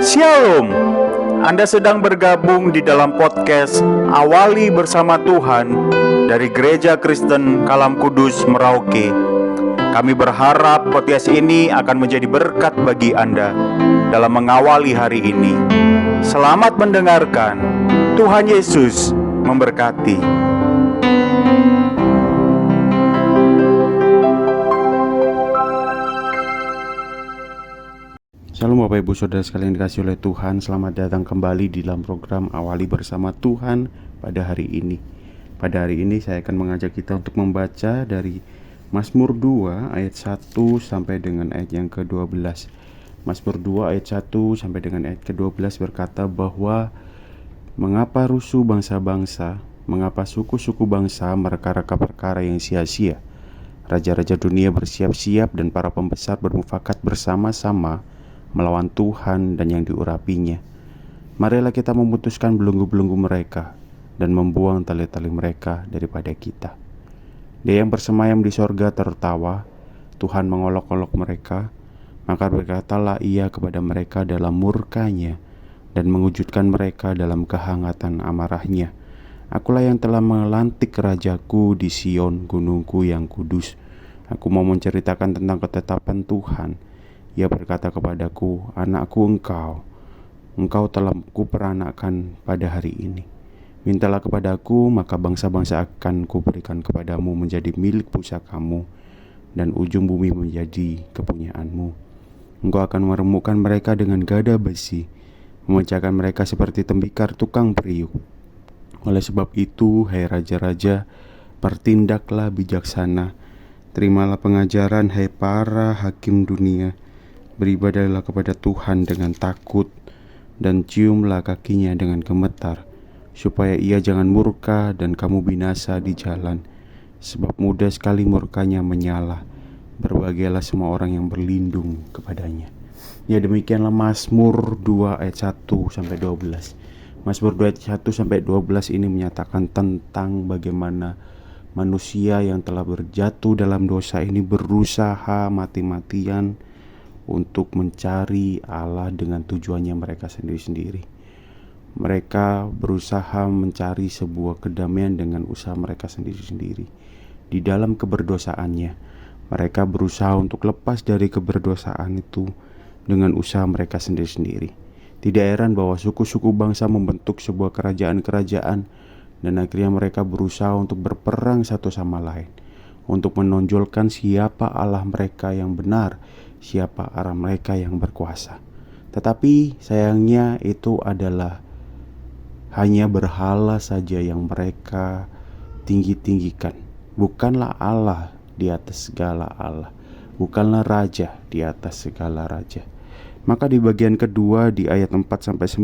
Shalom. Anda sedang bergabung di dalam podcast Awali Bersama Tuhan dari Gereja Kristen Kalam Kudus Merauke. Kami berharap podcast ini akan menjadi berkat bagi Anda dalam mengawali hari ini. Selamat mendengarkan. Tuhan Yesus memberkati. Shalom Bapak Ibu Saudara sekalian dikasihi oleh Tuhan. Selamat datang kembali di dalam program Awali Bersama Tuhan pada hari ini. Pada hari ini saya akan mengajak kita untuk membaca dari Mazmur 2 ayat 1 sampai dengan ayat yang ke-12. Mazmur 2 ayat 1 sampai dengan ayat ke-12 berkata bahwa mengapa rusuh bangsa-bangsa, mengapa suku-suku bangsa mereka-reka perkara yang sia-sia. Raja-raja dunia bersiap-siap dan para pembesar bermufakat bersama-sama melawan Tuhan dan yang diurapinya. Marilah kita memutuskan belenggu-belenggu mereka dan membuang tali-tali mereka daripada kita. Dia yang bersemayam di sorga tertawa, Tuhan mengolok-olok mereka, maka berkatalah ia kepada mereka dalam murkanya dan mewujudkan mereka dalam kehangatan amarahnya. Akulah yang telah melantik rajaku di Sion, gunungku yang kudus. Aku mau menceritakan tentang ketetapan Tuhan. Ia berkata kepadaku, anakku engkau telah kuperanakkan pada hari ini. Mintalah kepadaku, maka bangsa-bangsa akan kuberikan kepadamu menjadi milik pusakamu, dan ujung bumi menjadi kepunyaanmu. Engkau akan meremukkan mereka dengan gada besi, memecahkan mereka seperti tembikar tukang periuk. Oleh sebab itu, hai raja-raja, bertindaklah bijaksana, terimalah pengajaran, hai para hakim dunia. Beribadahlah kepada Tuhan dengan takut dan ciumlah kakinya dengan gemetar, supaya ia jangan murka dan kamu binasa di jalan, sebab mudah sekali murkanya menyala. Berbahagialah semua orang yang berlindung kepadanya. Ya, demikianlah Mazmur 2 ayat 1 sampai 12. Mazmur 2 ayat 1 sampai 12 ini menyatakan tentang bagaimana manusia yang telah berjatuh dalam dosa ini berusaha mati-matian untuk mencari Allah dengan tujuannya mereka sendiri-sendiri. Mereka berusaha mencari sebuah kedamaian dengan usaha mereka sendiri-sendiri. Di dalam keberdosaannya, mereka berusaha untuk lepas dari keberdosaan itu dengan usaha mereka sendiri-sendiri. Tidak heran bahwa suku-suku bangsa membentuk sebuah kerajaan-kerajaan, dan akhirnya mereka berusaha untuk berperang satu sama lain, untuk menonjolkan siapa Allah mereka yang benar, siapa Allah mereka yang berkuasa. Tetapi sayangnya itu adalah hanya berhala saja yang mereka tinggi-tinggikan. Bukanlah Allah di atas segala Allah, bukanlah raja di atas segala raja. Maka di bagian kedua di ayat 4-9,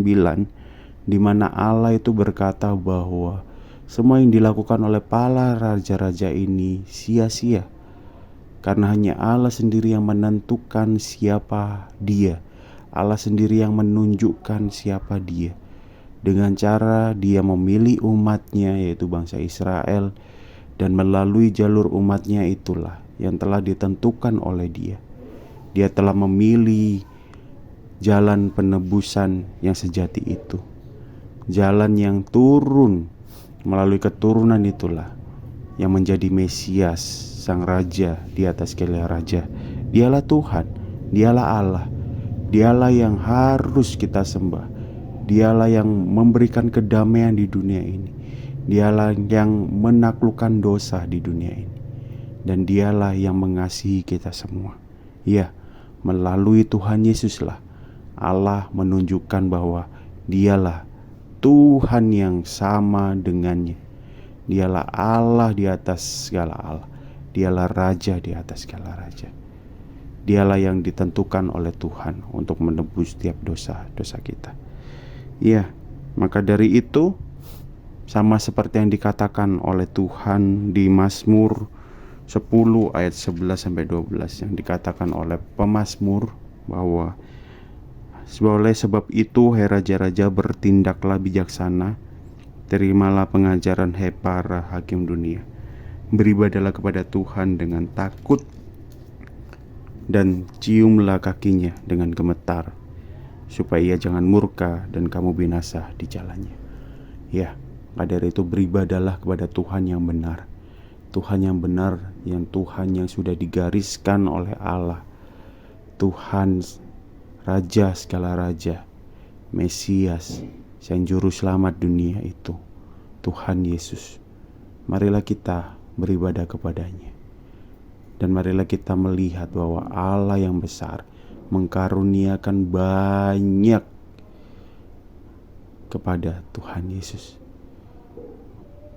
di mana Allah itu berkata bahwa semua yang dilakukan oleh para raja-raja ini sia-sia, karena hanya Allah sendiri yang menentukan siapa Dia. Allah sendiri yang menunjukkan siapa Dia, dengan cara Dia memilih umatnya, yaitu bangsa Israel, dan melalui jalur umatnya itulah yang telah ditentukan oleh Dia. Dia telah memilih jalan penebusan yang sejati itu, jalan yang turun melalui keturunan itulah yang menjadi Mesias, sang raja di atas segala raja. Dialah Tuhan, dialah Allah, dialah yang harus kita sembah. Dialah yang memberikan kedamaian di dunia ini. Dialah yang menaklukkan dosa di dunia ini. Dan dialah yang mengasihi kita semua. Ya, melalui Tuhan Yesuslah Allah menunjukkan bahwa dialah Tuhan yang sama dengannya. Dialah Allah di atas segala Allah. Dialah Raja di atas segala raja. Dialah yang ditentukan oleh Tuhan untuk menebus setiap dosa-dosa kita. Ya, maka dari itu, sama seperti yang dikatakan oleh Tuhan di Mazmur 10 ayat 11-12, yang dikatakan oleh pemazmur bahwa oleh sebab itu, hai raja-raja, bertindaklah bijaksana, terimalah pengajaran, hai para hakim dunia. Beribadahlah kepada Tuhan dengan takut dan ciumlah kakinya dengan gemetar, supaya ia jangan murka dan kamu binasa di jalannya. Ya, maka dari itu beribadahlah kepada Tuhan yang benar. Tuhan yang benar, yang Tuhan yang sudah digariskan oleh Allah. Tuhan Raja segala raja, Mesias, Sang Juru Selamat dunia itu, Tuhan Yesus. Marilah kita beribadah kepadanya. Dan marilah kita melihat bahwa Allah yang besar mengkaruniakan banyak kepada Tuhan Yesus.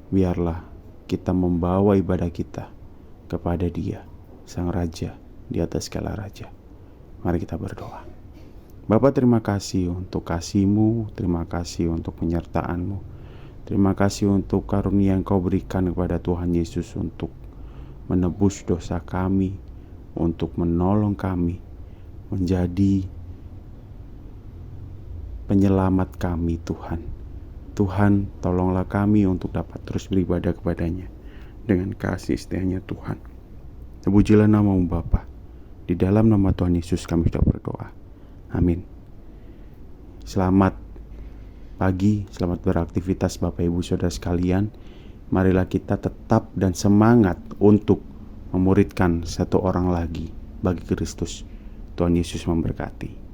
Biarlah kita membawa ibadah kita kepada Dia, Sang Raja di atas segala raja. Mari kita berdoa. Bapa, terima kasih untuk kasih-Mu, terima kasih untuk penyertaan-Mu. Terima kasih untuk karunia yang Kau berikan kepada Tuhan Yesus untuk menebus dosa kami, untuk menolong kami, menjadi penyelamat kami Tuhan. Tuhan, tolonglah kami untuk dapat terus beribadah kepadanya dengan kasih setianya Tuhan. Terpujilah nama-Mu Bapa. Di dalam nama Tuhan Yesus kami sudah berdoa. Amin. Selamat pagi, selamat beraktivitas Bapak Ibu Saudara sekalian. Marilah kita tetap dan semangat untuk memuridkan satu orang lagi bagi Kristus. Tuhan Yesus memberkati.